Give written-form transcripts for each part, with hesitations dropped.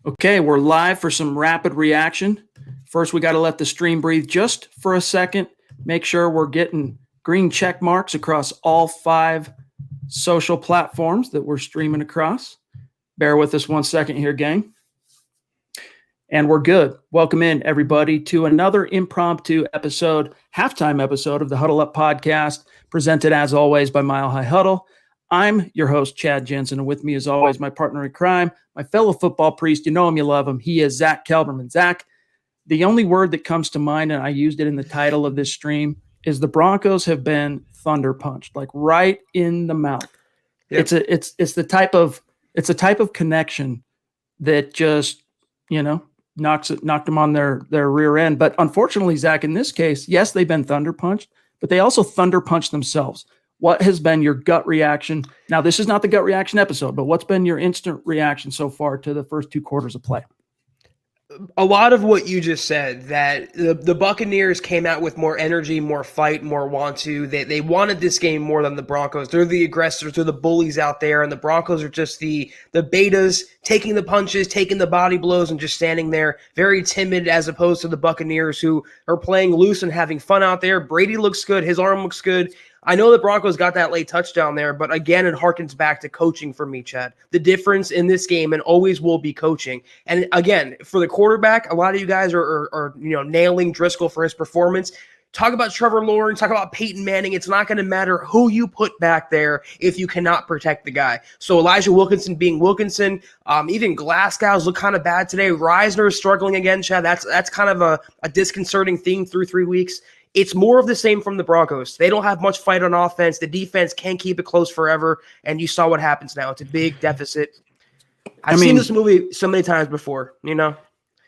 Okay, we're live for some rapid reaction. First, we got to let the stream breathe just for a second. Make sure we're getting green check marks across all 5 social platforms that we're streaming across. Bear with us 1 second here, gang. And we're good. Welcome in, everybody, to another impromptu episode, halftime episode of the Huddle Up podcast, presented as always by Mile High Huddle. I'm your host, Chad Jensen, and with me, as always, my partner in crime, my fellow football priest. You know him, you love him. He is Zack Kelberman. Zack, the only word that comes to mind, and I used it in the title of this stream, is the Broncos have been thunder punched, like right in the mouth. Yep. It's the type of connection that just, knocked them on their rear end. But unfortunately, Zack, in this case, yes, they've been thunder punched, but they also thunder punched themselves. What has been your gut reaction? Now, this is not the gut reaction episode, but what's been your instant reaction so far to the first 2 quarters of play? A lot of what you just said, that the Buccaneers came out with more energy, more fight, more want to. They wanted this game more than the Broncos. They're the aggressors, they're the bullies out there, and the Broncos are just the betas, taking the punches, taking the body blows, and just standing there very timid, as opposed to the Buccaneers, who are playing loose and having fun out there. Brady looks good. His arm looks good. I know the Broncos got that late touchdown there, but again, it harkens back to coaching for me, Chad. The difference in this game and always will be coaching. And again, for the quarterback, a lot of you guys are nailing Driscoll for his performance. Talk about Trevor Lawrence, talk about Peyton Manning. It's not going to matter who you put back there if you cannot protect the guy. So Elijah Wilkinson being Wilkinson, even Glasgow's look kind of bad today. Reisner is struggling again, Chad. That's kind of a disconcerting theme through 3 weeks. It's more of the same from the Broncos. They don't have much fight on offense. The defense can't keep it close forever, and you saw what happens now. It's a big deficit. I've seen this movie so many times before,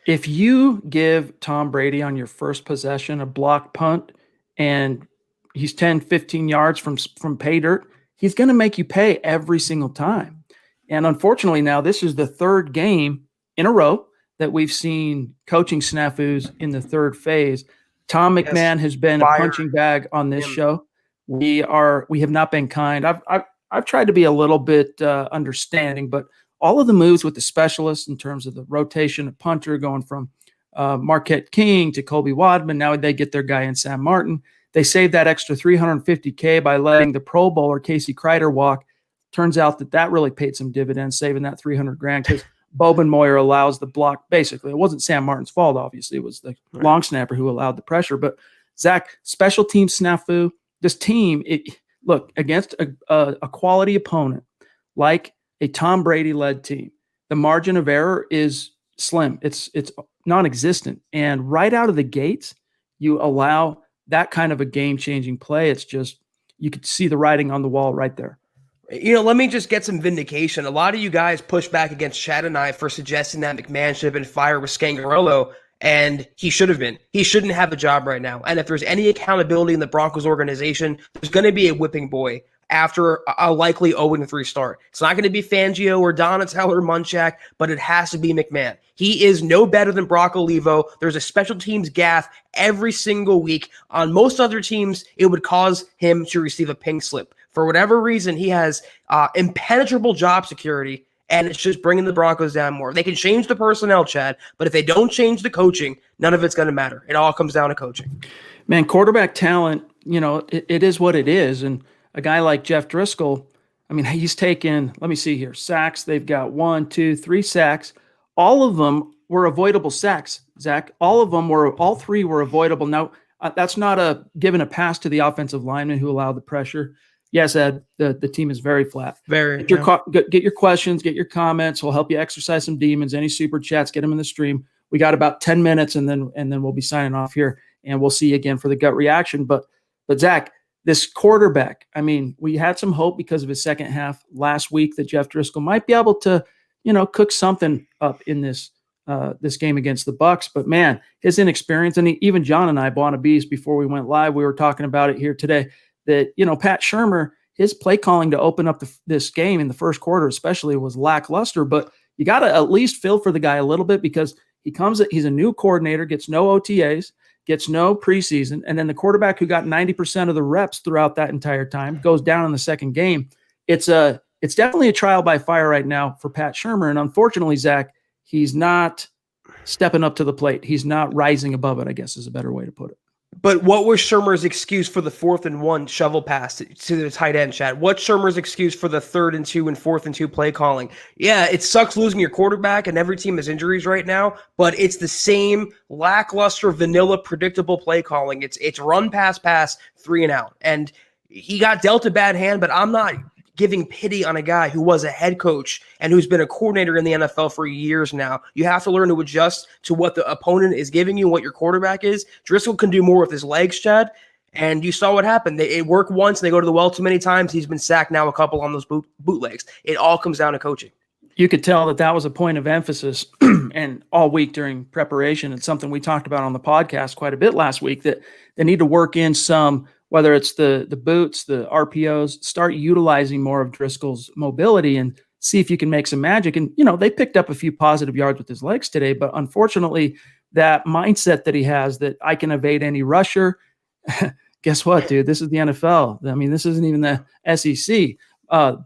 If you give Tom Brady on your first possession a block punt and he's 10, 15 yards from pay dirt, he's going to make you pay every single time. And unfortunately now, this is the 3rd game in a row that we've seen coaching snafus in the 3rd phase. Tom McMahon has been a punching bag on this show. We have not been kind. I've tried to be a little bit understanding, but all of the moves with the specialists in terms of the rotation of punter going from Marquette King to Colby Wadman, now they get their guy in Sam Martin. They saved that extra $350K by letting the Pro Bowler Casey Kreider walk. Turns out that really paid some dividends, saving that $300,000 because Boban Moyer allows the block. Basically, it wasn't Sam Martin's fault, obviously. It was the long snapper who allowed the pressure. But, Zack, special team snafu, this team, look, against a quality opponent like a Tom Brady-led team, the margin of error is slim. It's non-existent. And right out of the gates, you allow that kind of a game-changing play. It's just you could see the writing on the wall right there. Let me just get some vindication. A lot of you guys push back against Chad and I for suggesting that McMahon should have been fired with Scangarello, and he should have been. He shouldn't have a job right now. And if there's any accountability in the Broncos organization, there's going to be a whipping boy after a likely 0-3 start. It's not going to be Fangio or Donatell or Munchak, but it has to be McMahon. He is no better than Brock Olivo. There's a special teams gaffe every single week. On most other teams, it would cause him to receive a pink slip. For whatever reason, he has impenetrable job security, and it's just bringing the Broncos down more. They can change the personnel, Chad, but if they don't change the coaching, none of it's going to matter. It all comes down to coaching. Man, quarterback talent, it is what it is. And a guy like Jeff Driskel, he's taken, let me see here, sacks. They've got 1, 2, 3 sacks. All of them were avoidable sacks, Zack. All 3 were avoidable. Now, that's not giving a pass to the offensive lineman who allowed the pressure. Yes, Ed, the team is very flat. Get your questions, get your comments. We'll help you exercise some demons. Any super chats, get them in the stream. We got about 10 minutes, and then we'll be signing off here, and we'll see you again for the gut reaction. But Zack, this quarterback, we had some hope because of his second half last week that Jeff Driskel might be able to, cook something up in this game against the Bucs. But man, his inexperience, and even John and I, Buona Beast, before we went live, we were talking about it here today. That, Pat Shurmur, his play calling to open up this game in the first quarter especially was lackluster, but you got to at least feel for the guy a little bit because he's a new coordinator, gets no OTAs, gets no preseason, and then the quarterback who got 90% of the reps throughout that entire time goes down in the second game. It's definitely a trial by fire right now for Pat Shurmur, and unfortunately, Zack, He's not stepping up to the plate. He's not rising above it, I guess is a better way to put it. But what was Shermer's excuse for the 4th and 1 shovel pass to the tight end, Chad? What's Shermer's excuse for the 3rd and 2 and 4th and 2 play calling? Yeah, it sucks losing your quarterback, and every team has injuries right now, but it's the same lackluster, vanilla, predictable play calling. It's run, pass, 3 and out. And he got dealt a bad hand, but I'm not giving pity on a guy who was a head coach and who's been a coordinator in the NFL for years now. You have to learn to adjust to what the opponent is giving you, what your quarterback is. Driscoll can do more with his legs, Chad, and you saw what happened. It worked once, and they go to the well too many times. He's been sacked now a couple on those bootlegs. It all comes down to coaching. You could tell that was a point of emphasis and all week during preparation. It's something we talked about on the podcast quite a bit last week, that they need to work in some, whether it's the boots, the RPOs, start utilizing more of Driscoll's mobility and see if you can make some magic. And, they picked up a few positive yards with his legs today, but unfortunately that mindset that he has that I can evade any rusher, guess what, dude? This is the NFL. I mean, this isn't even the SEC.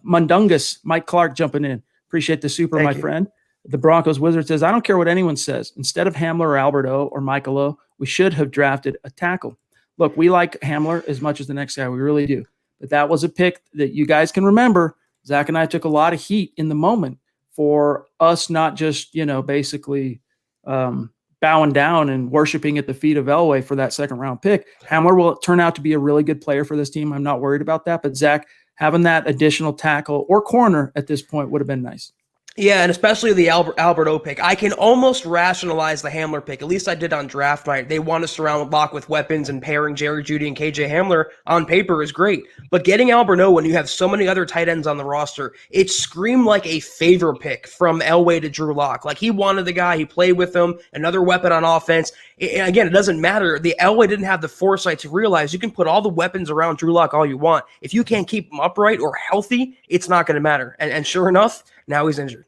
Mundungus, Mike Clark jumping in. Appreciate the super, my friend. The Broncos Wizard says, I don't care what anyone says. Instead of Hamler or Alberto or Michael O, we should have drafted a tackle. Look, we like Hamler as much as the next guy. We really do. But that was a pick that you guys can remember. Zach and I took a lot of heat in the moment for us not just, basically bowing down and worshiping at the feet of Elway for that second-round pick. Hamler will turn out to be a really good player for this team. I'm not worried about that. But, Zach, having that additional tackle or corner at this point would have been nice. Yeah, and especially the Alberto pick. I can almost rationalize the Hamler pick. At least I did on draft night. They want to surround Locke with weapons, and pairing Jerry Jeudy and KJ Hamler on paper is great. But getting Alberto when you have so many other tight ends on the roster, it screamed like a favor pick from Elway to Drew Lock. Like, he wanted the guy, he played with him, another weapon on offense. Again, it doesn't matter. The Elway didn't have the foresight to realize you can put all the weapons around Drew Lock all you want. If you can't keep him upright or healthy, it's not going to matter. And sure enough, now he's injured.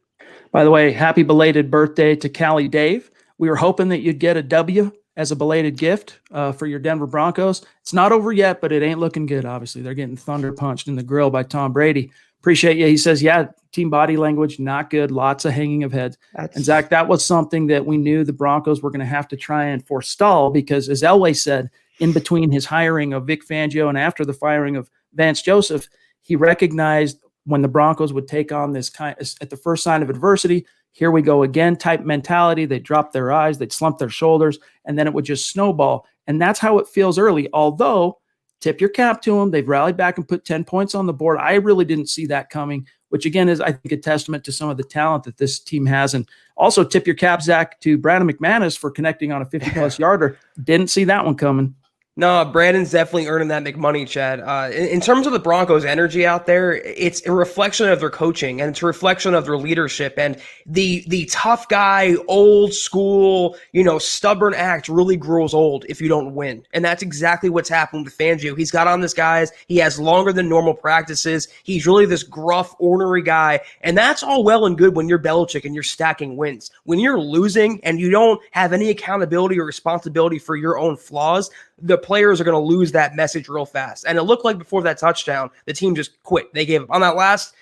By the way, happy belated birthday to Callie Dave. We were hoping that you'd get a W as a belated gift for your Denver Broncos. It's not over yet, but it ain't looking good, obviously. They're getting thunder punched in the grill by Tom Brady. Appreciate you. He says, yeah, team body language, not good. Lots of hanging of heads. And, Zach, that was something that we knew the Broncos were going to have to try and forestall because, as Elway said, in between his hiring of Vic Fangio and after the firing of Vance Joseph, he recognized when the Broncos would take on this kind at the first sign of adversity, here we go again type mentality. They'd drop their eyes, they'd slump their shoulders, and then it would just snowball. And that's how it feels early. Although, tip your cap to them. They've rallied back and put 10 points on the board. I really didn't see that coming, which again is, I think, a testament to some of the talent that this team has. And also tip your cap, Zach, to Brandon McManus for connecting on a 50-plus yarder. Didn't see that one coming. No, Brandon's definitely earning that McMoney, Chad. In terms of the Broncos' energy out there, it's a reflection of their coaching, and it's a reflection of their leadership. And the tough guy, old school, stubborn act really grows old if you don't win. And that's exactly what's happened with Fangio. He's got on this guys. He has longer than normal practices. He's really this gruff, ornery guy. And that's all well and good when you're Belichick and you're stacking wins. When you're losing and you don't have any accountability or responsibility for your own flaws, the players are going to lose that message real fast. And it looked like before that touchdown, the team just quit. They gave up. On that last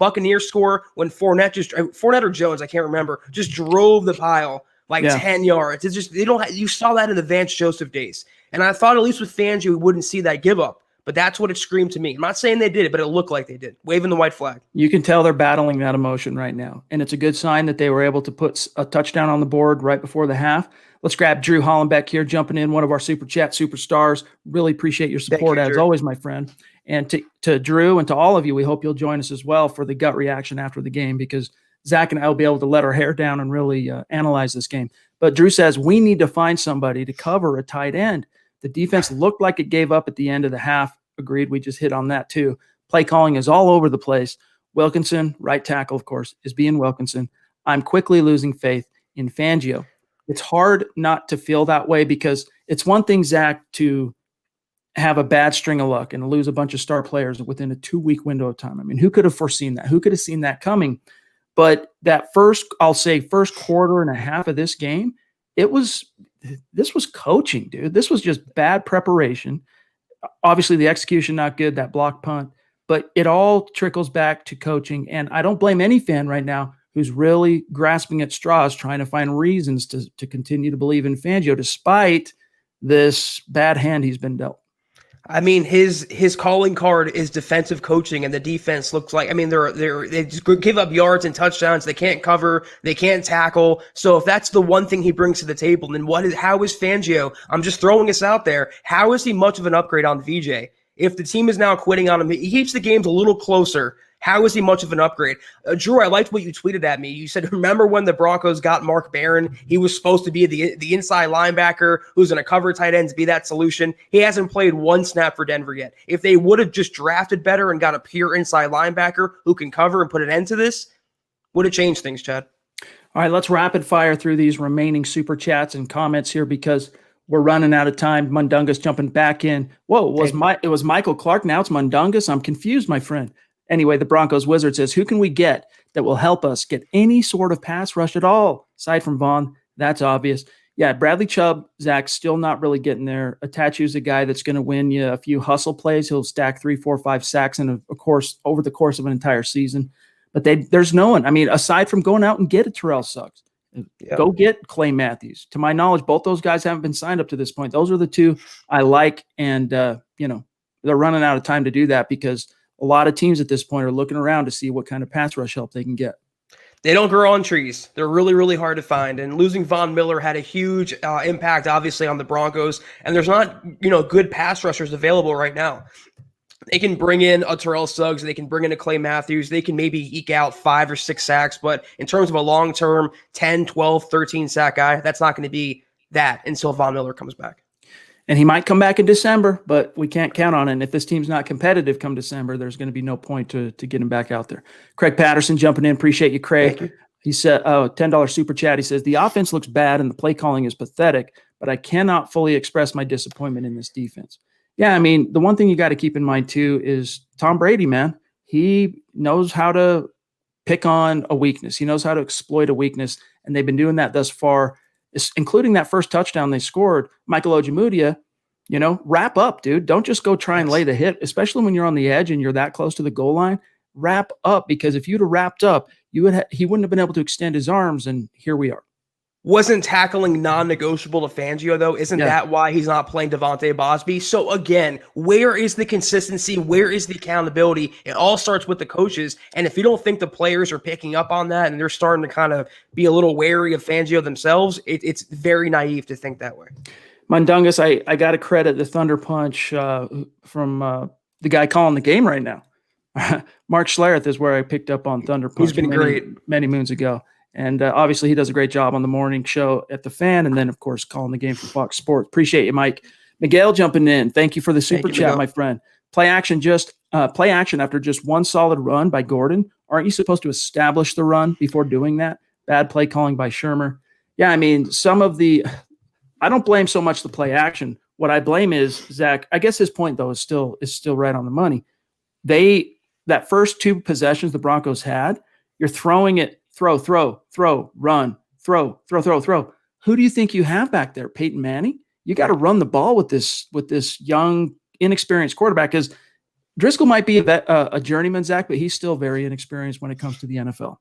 Buccaneer score, when Fournette or Jones, I can't remember, just drove the pile 10 yards. It's just, you saw that in the Vance Joseph days. And I thought at least with Fangio, we wouldn't see that give up. But that's what it screamed to me. I'm not saying they did it, but it looked like they did, waving the white flag. You can tell they're battling that emotion right now. And it's a good sign that they were able to put a touchdown on the board right before the half. Let's grab Drew Hollenbeck here, jumping in, one of our Super Chat superstars. Really appreciate your support, as always, my friend. And to Drew and to all of you, we hope you'll join us as well for the gut reaction after the game, because Zach and I will be able to let our hair down and really analyze this game. But Drew says, we need to find somebody to cover a tight end. The defense looked like it gave up at the end of the half. Agreed. We just hit on that too. Play calling is all over the place. Wilkinson, right tackle, of course, is being Wilkinson. I'm quickly losing faith in Fangio. It's hard not to feel that way, because it's one thing, Zach, to have a bad string of luck and lose a bunch of star players within a 2-week window of time. I mean, who could have foreseen that? Who could have seen that coming? But that first quarter and a half of this game, this was coaching, dude. This was just bad preparation. Obviously, the execution not good, that block punt, but it all trickles back to coaching. And I don't blame any fan right now who's really grasping at straws, trying to find reasons to continue to believe in Fangio, despite this bad hand he's been dealt. I mean, his calling card is defensive coaching, and the defense looks like, I mean, they just give up yards and touchdowns. They can't cover, they can't tackle. So if that's the one thing he brings to the table, then how is Fangio? I'm just throwing this out there. How is he much of an upgrade on VJ? If the team is now quitting on him, he keeps the games a little closer. How is he much of an upgrade? Drew, I liked what you tweeted at me. You said, remember when the Broncos got Mark Barron? He was supposed to be the inside linebacker who's going to cover tight ends, be that solution. He hasn't played one snap for Denver yet. If they would have just drafted better and got a pure inside linebacker who can cover and put an end to this, would have changed things, Chad. All right, let's rapid fire through these remaining super chats and comments here because we're running out of time. Mundungus jumping back in. Whoa, it was Michael Clark. Now it's Mundungus. I'm confused, my friend. Anyway, the Broncos Wizard says, who can we get that will help us get any sort of pass rush at all? Aside from Vaughn, that's obvious. Yeah, Bradley Chubb, Zach, still not really getting there. Atachu's a guy that's going to win you a few hustle plays. He'll stack 3, 4, 5 sacks in of course over the course of an entire season. But there's no one. I mean, aside from going out and get a Terrell Suggs, go get Clay Matthews. To my knowledge, both those guys haven't been signed up to this point. Those are the two I like, and they're running out of time to do that because a lot of teams at this point are looking around to see what kind of pass rush help they can get. They don't grow on trees. They're really, really hard to find. And losing Von Miller had a huge impact, obviously, on the Broncos. And there's not, good pass rushers available right now. They can bring in a Terrell Suggs. They can bring in a Clay Matthews. They can maybe eke out 5 or 6 sacks. But in terms of a long-term 10, 12, 13 sack guy, that's not going to be that until Von Miller comes back. And he might come back in December, but we can't count on it. And if this team's not competitive come December, there's going to be no point to get him back out there. Craig Patterson jumping in. Appreciate you, Craig. Thank you. He said, $10 super chat. He says, the offense looks bad and the play calling is pathetic, but I cannot fully express my disappointment in this defense. Yeah, I mean, the one thing you got to keep in mind, too, is Tom Brady, man. He knows how to pick on a weakness. He knows how to exploit a weakness, and they've been doing that thus far, including that first touchdown they scored. Michael Ojemudia, wrap up, dude. Don't just go try and lay the hit, especially when you're on the edge and you're that close to the goal line. Wrap up, because if you'd have wrapped up, he wouldn't have been able to extend his arms, and here we are. Wasn't tackling non-negotiable to Fangio, though? Isn't that why he's not playing Devontae Bosby? So, again, where is the consistency? Where is the accountability? It all starts with the coaches. And if you don't think the players are picking up on that and they're starting to kind of be a little wary of Fangio themselves, it's very naive to think that way. Mundungus, I got to credit the Thunder Punch from the guy calling the game right now. Mark Schlereth is where I picked up on Thunder Punch. He's been great many moons ago. And obviously he does a great job on the morning show at the Fan, and then, of course, calling the game for Fox Sports. Appreciate you, Mike. Miguel jumping in. Thank you for the super chat, Miguel. My friend. Play action after just one solid run by Gordon. Aren't you supposed to establish the run before doing that? Bad play calling by Shermer. Yeah, I mean, I don't blame so much the play action. What I blame is, Zach, I guess his point, though, is still right on the money. That first 2 possessions the Broncos had, you're throwing it, throw, run, throw. Who do you think you have back there? Peyton Manning? You got to run the ball with this young, inexperienced quarterback, because Driscoll might be a journeyman, Zach, but he's still very inexperienced when it comes to the NFL.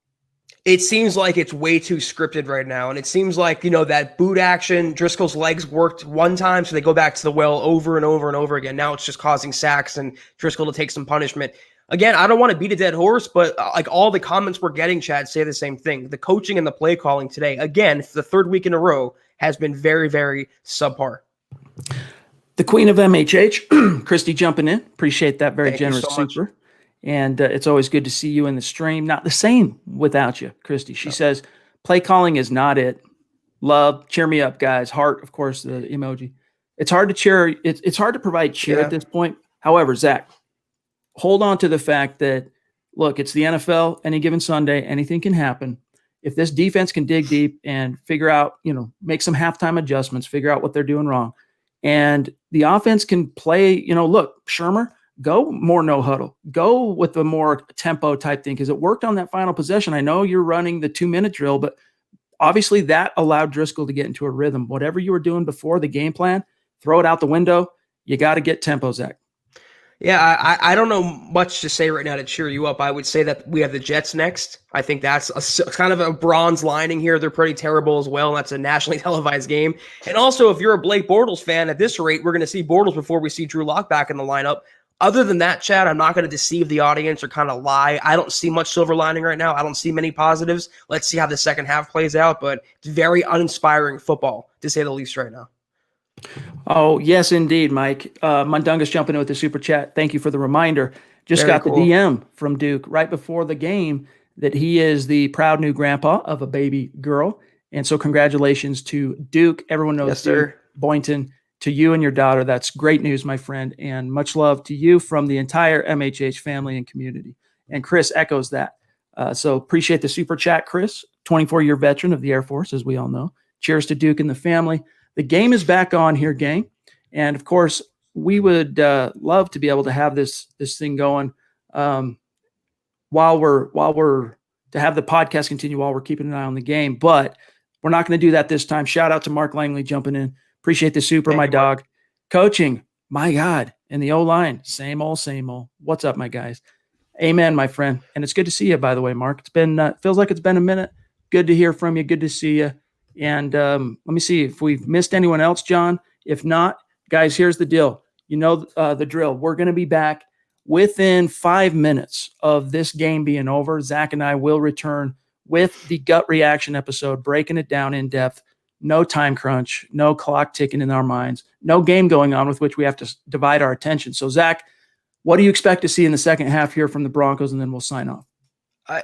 It seems like it's way too scripted right now. And it seems like, that boot action, Driscoll's legs worked one time, so they go back to the well over and over and over again. Now it's just causing sacks and Driscoll to take some punishment. Again, I don't want to beat a dead horse, but like all the comments we're getting, Chad, say the same thing. The coaching and the play calling today, again, for the 3rd week in a row, has been very, very subpar. The queen of MHH, Christy jumping in. Appreciate that. Very generous super. And it's always good to see you in the stream. Not the same without you, Christy. She says, play calling is not it. Love, cheer me up, guys. Heart, of course, the emoji. It's hard to cheer. It's hard to provide cheer at this point. However, Zach, hold on to the fact that, look, it's the NFL. Any given Sunday, anything can happen. If this defense can dig deep and figure out, make some halftime adjustments, figure out what they're doing wrong, and the offense can play, look, Shermer, go more no huddle, go with the more tempo type thing, because it worked on that final possession. I know you're running the 2-minute drill, but obviously that allowed Driscoll to get into a rhythm. Whatever you were doing before the game plan, throw it out the window. You got to get tempo, Zach. Yeah, I don't know much to say right now to cheer you up. I would say that we have the Jets next. I think that's kind of a bronze lining here. They're pretty terrible as well, and that's a nationally televised game. And also, if you're a Blake Bortles fan, at this rate, we're going to see Bortles before we see Drew Lock back in the lineup. Other than that, Chad, I'm not going to deceive the audience or kind of lie. I don't see much silver lining right now. I don't see many positives. Let's see how the second half plays out, but it's very uninspiring football, to say the least, right now. Oh, yes, indeed, Mike. Mundungus jumping in with the super chat. Thank you for the reminder. Just Very got cool. the DM from Duke right before the game that he is the proud new grandpa of a baby girl. And so congratulations to Duke. Everyone knows Yes, Duke, sir. Boynton, to you and your daughter. That's great news, my friend. And much love to you from the entire MHH family and community. And Chris echoes that. So appreciate the super chat, Chris, 24-year veteran of the Air Force, as we all know. Cheers to Duke and the family. The game is back on here, gang. And of course, we would love to be able to have this thing going while we're to have the podcast continue while we're keeping an eye on the game. But we're not going to do that this time. Shout out to Mark Langley jumping in. Appreciate the super, Thank my you, dog. Mark. Coaching, my God, and the O-line, same old, same old. What's up, my guys? Amen, my friend. And it's good to see you, by the way, Mark. It's been feels like it's been a minute. Good to hear from you. Good to see you. And let me see if we've missed anyone else, John. If not, guys, here's the deal. You know the drill. We're going to be back within 5 minutes of this game being over. Zach and I will return with the gut reaction episode, breaking it down in depth. No time crunch, no clock ticking in our minds, no game going on with which we have to divide our attention. So, Zach, what do you expect to see in the second half here from the Broncos? And then we'll sign off.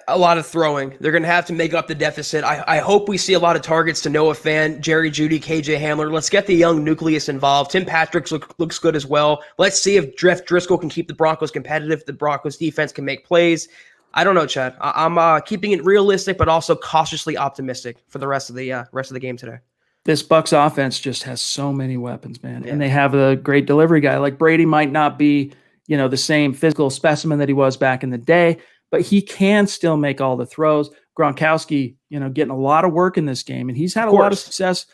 A lot of throwing. They're going to have to make up the deficit. I hope we see a lot of targets to Noah Fant, Jerry Jeudy, KJ Hamler. Let's get the young nucleus involved. Tim Patrick looks good as well. Let's see if Jeff Driskel can keep the Broncos competitive. The Broncos defense can make plays. I don't know, Chad. I'm keeping it realistic, but also cautiously optimistic for the rest of the game today. This Bucs offense just has so many weapons, man. Yeah. And they have a great delivery guy. Like Brady might not be, the same physical specimen that he was back in the day, but he can still make all the throws. Gronkowski, getting a lot of work in this game, and he's had a lot of success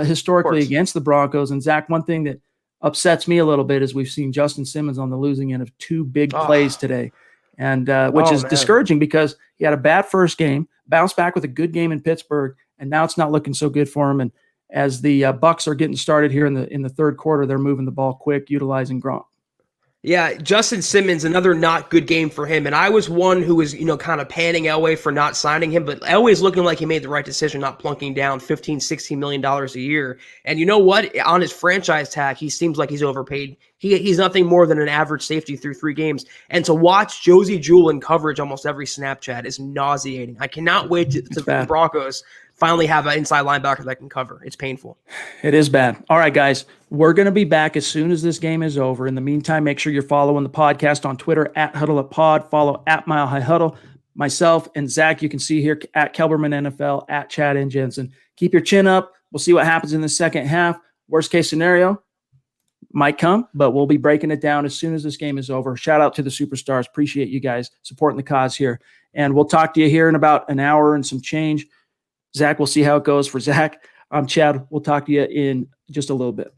historically against the Broncos. And Zach, one thing that upsets me a little bit is we've seen Justin Simmons on the losing end of 2 big plays today, and which is discouraging because he had a bad first game, bounced back with a good game in Pittsburgh, and now it's not looking so good for him. And as the Bucs are getting started here in the third quarter, they're moving the ball quick, utilizing Gronk. Yeah, Justin Simmons, another not good game for him. And I was one who was, kind of panning Elway for not signing him, but Elway's looking like he made the right decision, not plunking down $15, $16 million a year. And you know what? On his franchise tag, he seems like he's overpaid. He's nothing more than an average safety through 3 games. And to watch Josie Jewell in coverage almost every Snapchat is nauseating. I cannot wait to the Broncos finally have an inside linebacker that can cover. It's painful. It is bad. All right, guys, we're going to be back as soon as this game is over. In the meantime, make sure you're following the podcast on Twitter at HuddleUpPod. Follow at Mile High Huddle. Myself and Zach, you can see here at Kelberman NFL, at Chad and Jensen. Keep your chin up. We'll see what happens in the second half. Worst case scenario might come, but we'll be breaking it down as soon as this game is over. Shout out to the superstars. Appreciate you guys supporting the cause here. And we'll talk to you here in about an hour and some change. Zach, we'll see how it goes for Zach. I'm Chad. We'll talk to you in just a little bit.